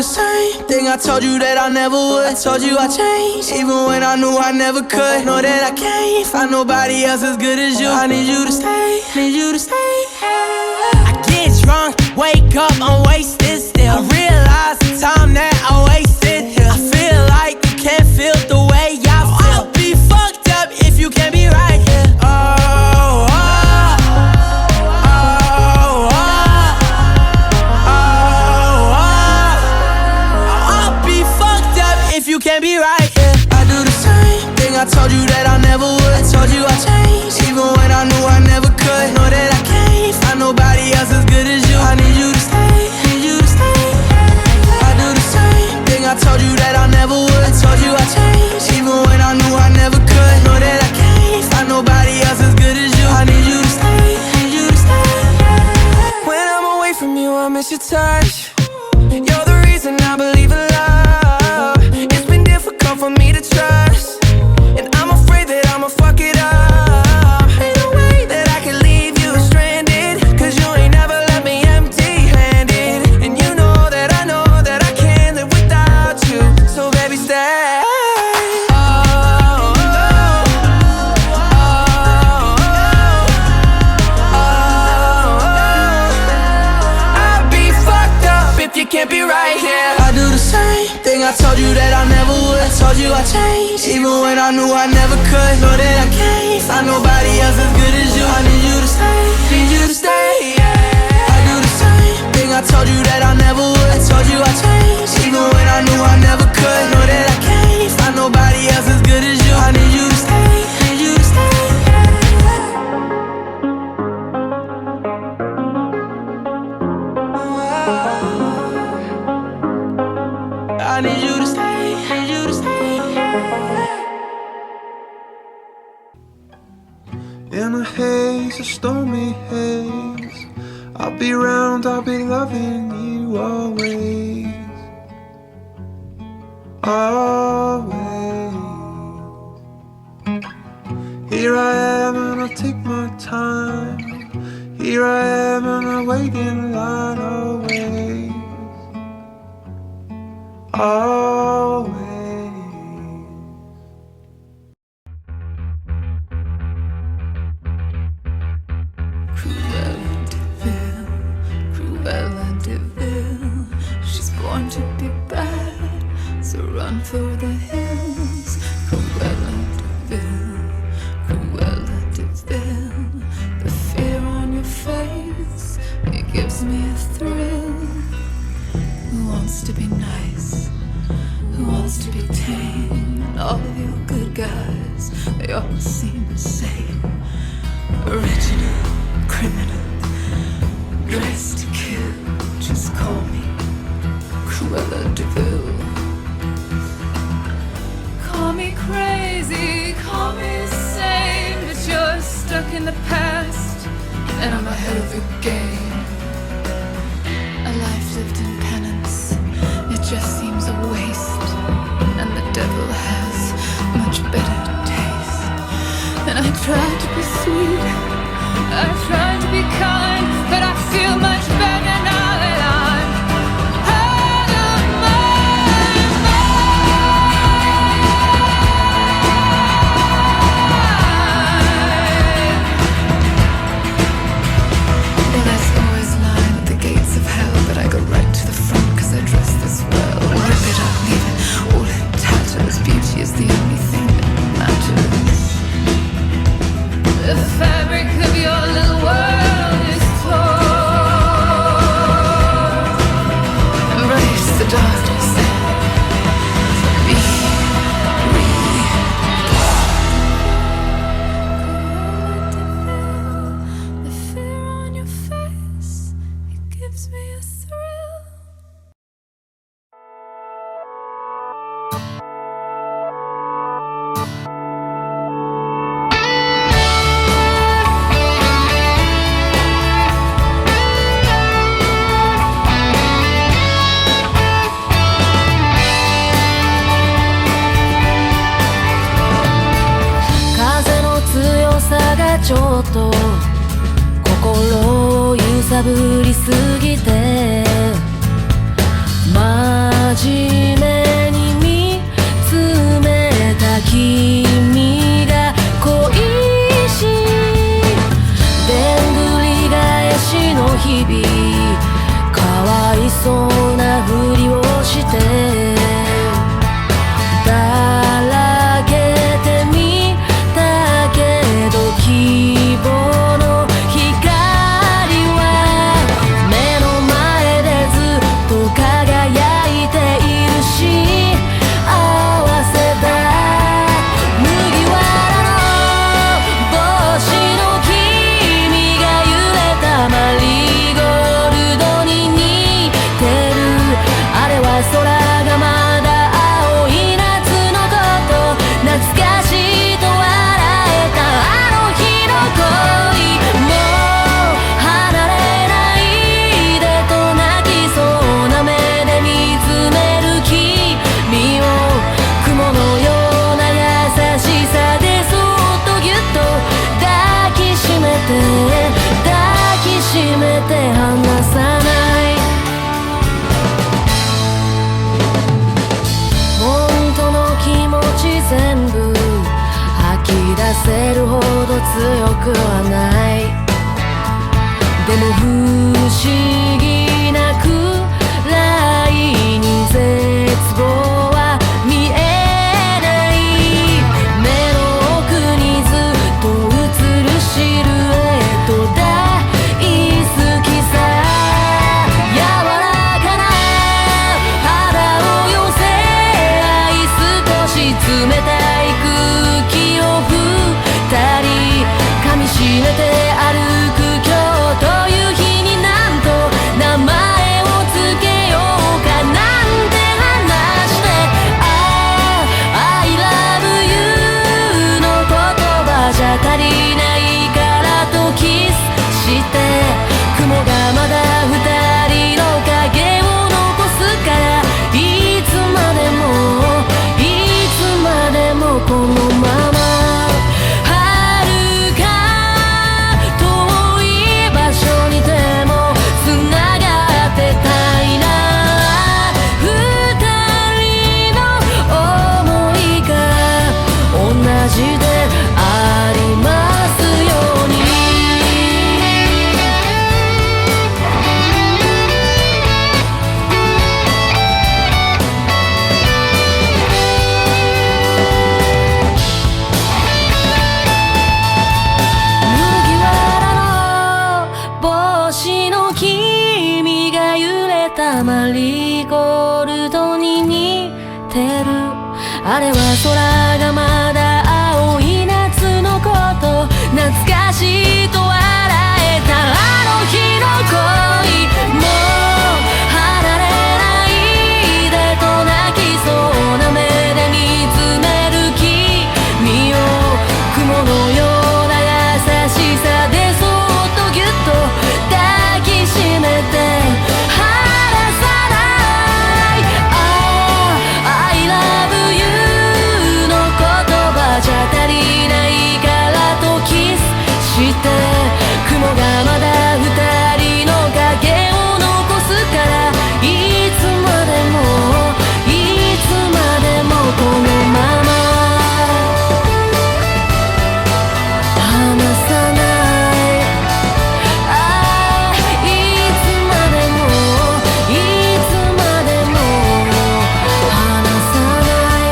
same thing I told you that I never would. I told you I changed, even when I knew I never could. Know that I can't find nobody else as good as you. I need you to stay, need you to stay. I get drunk, wake up, I'm wasted still. I realize the time that I wasted here. I feel like you can't feel the way I feel. I'll be fucked up if you can't be right here. Oh, oh. You can't be right, yeah. I do the same thing I told you that I never would. I told you I changed, even when I knew I never could. Know that I can't find nobody else as good as you. I need you to stay, need you to stay. I do the same thing I told you that I never would. I told you I changed, even when I knew I never could. Know that I can't find nobody else as good as you. I need you to stay, need you to stay. When I'm away from you, I miss your touch. You're the reason I believe in love. For me to trust, and I'm afraid that I'ma fuck it up. Ain't no way that I can leave you stranded, cause you ain't never left me empty-handed. And you know that I can't live without you. So baby, stay. I'd be fucked up if you can't be right here. I do the same thing I told you that I never would. I told you I changed, even when I knew I never could. Know that I can't find nobody else as good as you. I need you to stay, need you to stay, yeah. I do the same thing I told you that I never would. I told you I changed, even when I knew I never could. Know that I can't find nobody else as good as you. I need you to stay, need you to stay, I need you to stay, need you to stay. In a haze, a stormy haze, I'll be round, I'll be loving you always. Always. Here I am and I'll take my time. Here I am and I'll wait in line always. Always. Cruella de Vil, she's born to be bad, so run for the hills. Cruella de Vil, the fear on your face, it gives me a thrill. Who wants to be nice? Who wants to be tame? And all of your good guys, they all seem the same. Original, criminal, dressed to kill. Just call me Cruella de Vil. Call me crazy, call me insane, but you're stuck in the past, and I'm ahead of your game. A life lived in penance, it just seems a waste, and the devil has much better taste. And I try to be sweet, I try to be kind, but I feel much better now that I'm out of my mind. Well, there's always line at the gates of hell, but I go right to the front cause I dress this well. Rip it up, leave it all in tatters. Beauty is the only thing that matters. The fabric of your little world is torn. Embrace the darkness and be reborn. The fear on your face, it gives me a thrill.ちょっと心を揺さぶりすぎて真面目に見つめた君が恋しいでんぐり返しの日々かわいそうなふりをしてだらけてみたけど希望の光は目の前でずっと輝いているし合わせた麦わらの帽子の君が揺れたマリーゴールドに似てるあれは空がまだ青い夏のこと懐かしいと笑えたあの日の恋もう離れないでと泣きそうな目で見つめる君を雲のような優しさでそっとぎゅっと抱きしめて離さない本当の気持ち全部吐き出せるほど強くはないでも不思議なくらいに絶望は見えない目の奥にずっと映るシルエット大好きさ柔らかな肌を寄せ合い少し冷たい空気を二人噛みしめて歩く今日という日になんと名前をつけようかなんて話してI love you の言葉じゃ足りないからとキスして雲がまだ二人の影を残すからいつまでもいつまでもこのまま遥か遠い場所にでもつながってたいな二人の想いが同じでありますように麦わらの帽子の君が揺れたマリーゴールドに似てるあれは空がまだ青い夏のこと懐かしいと笑えたあの日の恋もう離れないでと泣きそうな目で見つめる君を雲のような優しさでそっとぎゅっと抱きしめて離さないI love you の言葉じゃ足りないからとキスして雲がまだ二人の影を残すからいつまでもいつまでもこのまま離さないいつまでもいつまでも離さない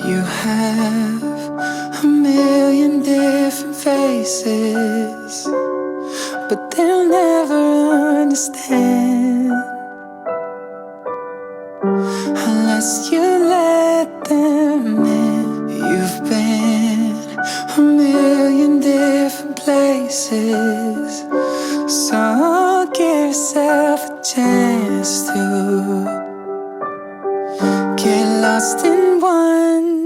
You have a million different faces. but they'll never understand unless you let them in. You've been a million different places, so give yourself a chance to get lost in one.